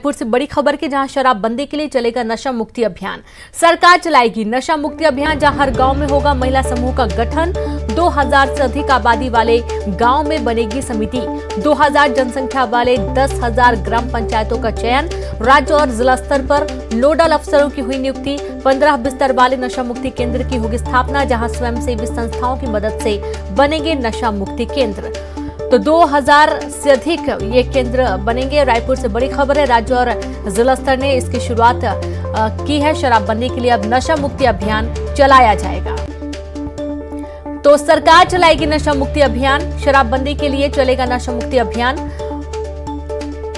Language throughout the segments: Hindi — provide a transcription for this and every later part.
रायपुर से बड़ी खबर की, जहां शराबबंदी के लिए चलेगा नशा मुक्ति अभियान। सरकार चलाएगी नशा मुक्ति अभियान, जहां हर गांव में होगा महिला समूह का गठन। 2000 से अधिक आबादी वाले गांव में बनेगी समिति। 2000 जनसंख्या वाले 10,000 ग्राम पंचायतों का चयन। राज्य और जिला स्तर पर नोडल अफसरों की हुई नियुक्ति। 15 बिस्तर वाले नशा मुक्ति केंद्र की होगी स्थापना, जहां स्वयंसेवी संस्थाओं की मदद से बनेंगे नशा मुक्ति केंद्र। तो 2000 से अधिक ये केंद्र बनेंगे। रायपुर से बड़ी खबर है, राज्य और जिला स्तर ने इसकी शुरुआत की है। शराबबंदी के लिए अब नशा मुक्ति अभियान चलाया जाएगा। तो सरकार चलाएगी नशा मुक्ति अभियान, शराबबंदी के लिए चलेगा नशा मुक्ति अभियान।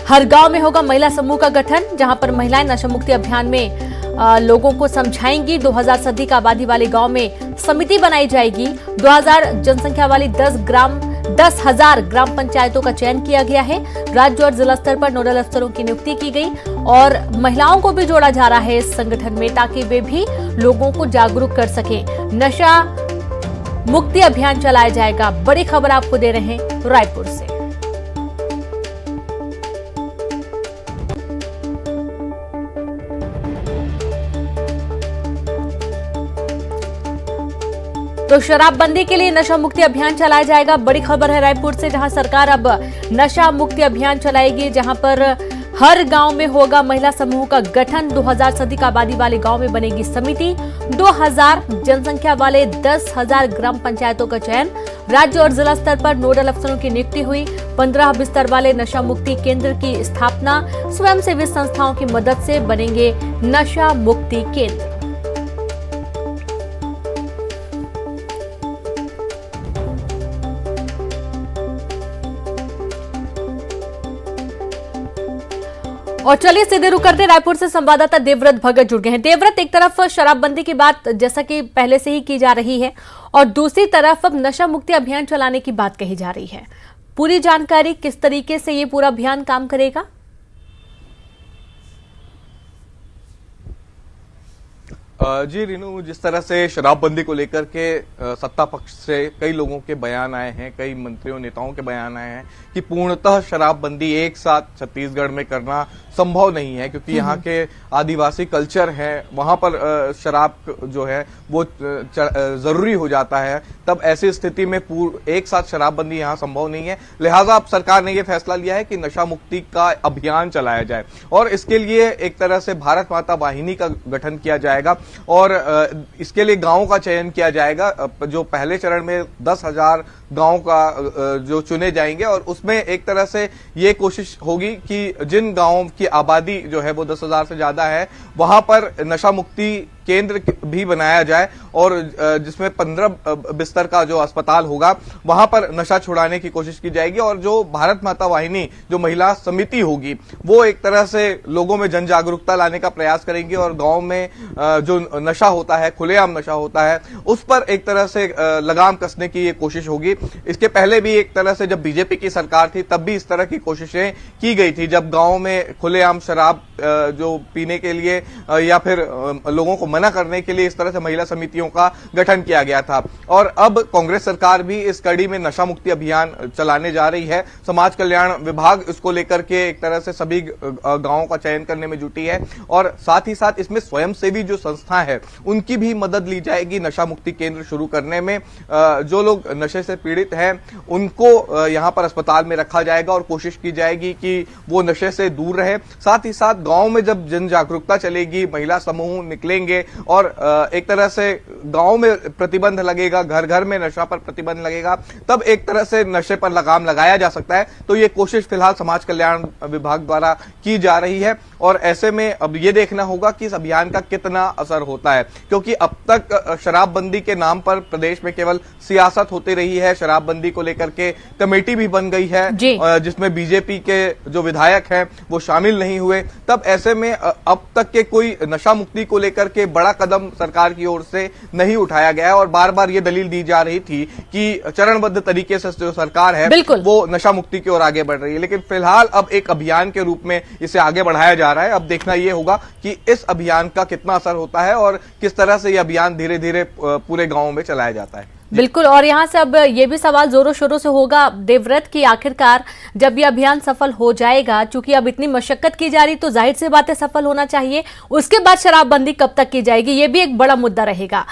हर गांव में होगा महिला समूह का गठन, जहां पर महिलाएं नशा मुक्ति अभियान में लोगों को समझाएंगी। 2000 से अधिक आबादी वाले गांव में समिति बनाई जाएगी। 2000 जनसंख्या वाली 10,000 ग्राम पंचायतों का चयन किया गया है। राज्य और जिला स्तर पर नोडल अफसरों की नियुक्ति की गई और महिलाओं को भी जोड़ा जा रहा है इस संगठन में, ताकि वे भी लोगों को जागरूक कर सकें। नशा मुक्ति अभियान चलाया जाएगा। बड़ी खबर आपको दे रहे हैं रायपुर से। तो शराबबंदी के लिए नशा मुक्ति अभियान चलाया जाएगा। बड़ी खबर है रायपुर से, जहां सरकार अब नशा मुक्ति अभियान चलाएगी, जहां पर हर गांव में होगा महिला समूह का गठन। 2000 से अधिक आबादी वाले गांव में बनेगी समिति। 2000 जनसंख्या वाले 10,000 ग्राम पंचायतों का चयन। राज्य और जिला स्तर पर नोडल अफसरों की नियुक्ति हुई। 15 बिस्तर वाले नशा मुक्ति केंद्र की स्थापना। स्वयंसेवी संस्थाओं की मदद से बनेंगे नशा मुक्ति केंद्र। और चलिए सीधे रुक करते, रायपुर से संवाददाता देवव्रत भगत जुड़ गए हैं। देवव्रत, एक तरफ शराबबंदी की बात जैसा कि पहले से ही की जा रही है और दूसरी तरफ अब नशा मुक्ति अभियान चलाने की बात कही जा रही है। पूरी जानकारी, किस तरीके से ये पूरा अभियान काम करेगा? जी रीनू, जिस तरह से शराबबंदी को लेकर के सत्ता पक्ष से कई लोगों के बयान आए हैं, कई मंत्रियों नेताओं के बयान आए हैं कि पूर्णतः शराबबंदी एक साथ छत्तीसगढ़ में करना संभव नहीं है, क्योंकि यहाँ के आदिवासी कल्चर है, वहां पर शराब जो है वो जरूरी हो जाता है। तब ऐसी स्थिति में एक साथ शराबबंदी यहाँ संभव नहीं है। लिहाजा अब सरकार ने ये फैसला लिया है कि नशा मुक्ति का अभियान चलाया जाए और इसके लिए एक तरह से भारत माता वाहिनी का गठन किया जाएगा और इसके लिए गांवों का चयन किया जाएगा। जो पहले चरण में 10,000 गांव का जो चुने जाएंगे और उसमें एक तरह से ये कोशिश होगी कि जिन गांवों की आबादी जो है वो 10,000 से ज्यादा है, वहां पर नशा मुक्ति केंद्र भी बनाया जाए और जिसमें 15 बिस्तर का जो अस्पताल होगा वहां पर नशा छुड़ाने की कोशिश की जाएगी। और जो भारत माता वाहिनी जो महिला समिति होगी वो एक तरह से लोगों में जन जागरूकता लाने का प्रयास करेंगी और गांव में जो नशा होता है, खुलेआम नशा होता है, उस पर एक तरह से लगाम कसने की ये कोशिश होगी। इसके पहले भी एक तरह से जब बीजेपी की सरकार थी तब भी इस तरह की कोशिशें की गई थी, जब गांव में खुलेआम शराब जो पीने के लिए या फिर लोगों को मना करने के लिए इस तरह से महिला समितियों का गठन किया गया था। और अब कांग्रेस सरकार भी इस कड़ी में नशा मुक्ति अभियान चलाने जा रही है। समाज कल्याण विभाग इसको लेकर के एक तरह से सभी गांवों का चयन करने में जुटी है और साथ ही साथ इसमें स्वयंसेवी जो संस्था है उनकी भी मदद ली जाएगी नशा मुक्ति केंद्र शुरू करने में। जो लोग नशे से पीड़ित हैं उनको यहां पर अस्पताल में रखा जाएगा और कोशिश की जाएगी कि वो नशे से दूर रहे। साथ ही साथ गांव में जब जन जागरूकता चलेगी, महिला समूह निकलेंगे और एक तरह से गांव में प्रतिबंध लगेगा, घर घर में नशा पर प्रतिबंध लगेगा, तब एक तरह से नशे पर लगाम लगाया जा सकता है। तो ये कोशिश फिलहाल समाज कल्याण विभाग द्वारा की जा रही है और ऐसे में अब ये देखना होगा कि इस अभियान का कितना असर होता है, क्योंकि अब तक शराबबंदी के नाम पर प्रदेश में केवल सियासत होती रही है। शराबबंदी को लेकर के कमेटी भी बन गई है जिसमें बीजेपी के जो विधायक हैं वो शामिल नहीं हुए। तब ऐसे में अब तक के कोई नशा मुक्ति को लेकर के बड़ा कदम सरकार की ओर से नहीं उठाया गया और बार बार ये दलील दी जा रही थी कि चरणबद्ध तरीके से जो सरकार है वो नशा मुक्ति की ओर आगे बढ़ रही है। लेकिन फिलहाल अब एक अभियान के रूप में इसे आगे बढ़ाया जा रहा है। अब देखना यह होगा कि इस अभियान का कितना असर होता है और किस तरह से यह अभियान धीरे धीरे पूरे गांवों में चलाया जाता है। बिल्कुल। और यहाँ से अब ये भी सवाल जोरों शोरों से होगा देवव्रत की, आखिरकार जब ये अभियान सफल हो जाएगा, चूंकि अब इतनी मशक्कत की जा रही तो जाहिर सी बात है सफल होना चाहिए, उसके बाद शराबबंदी कब तक की जाएगी, ये भी एक बड़ा मुद्दा रहेगा।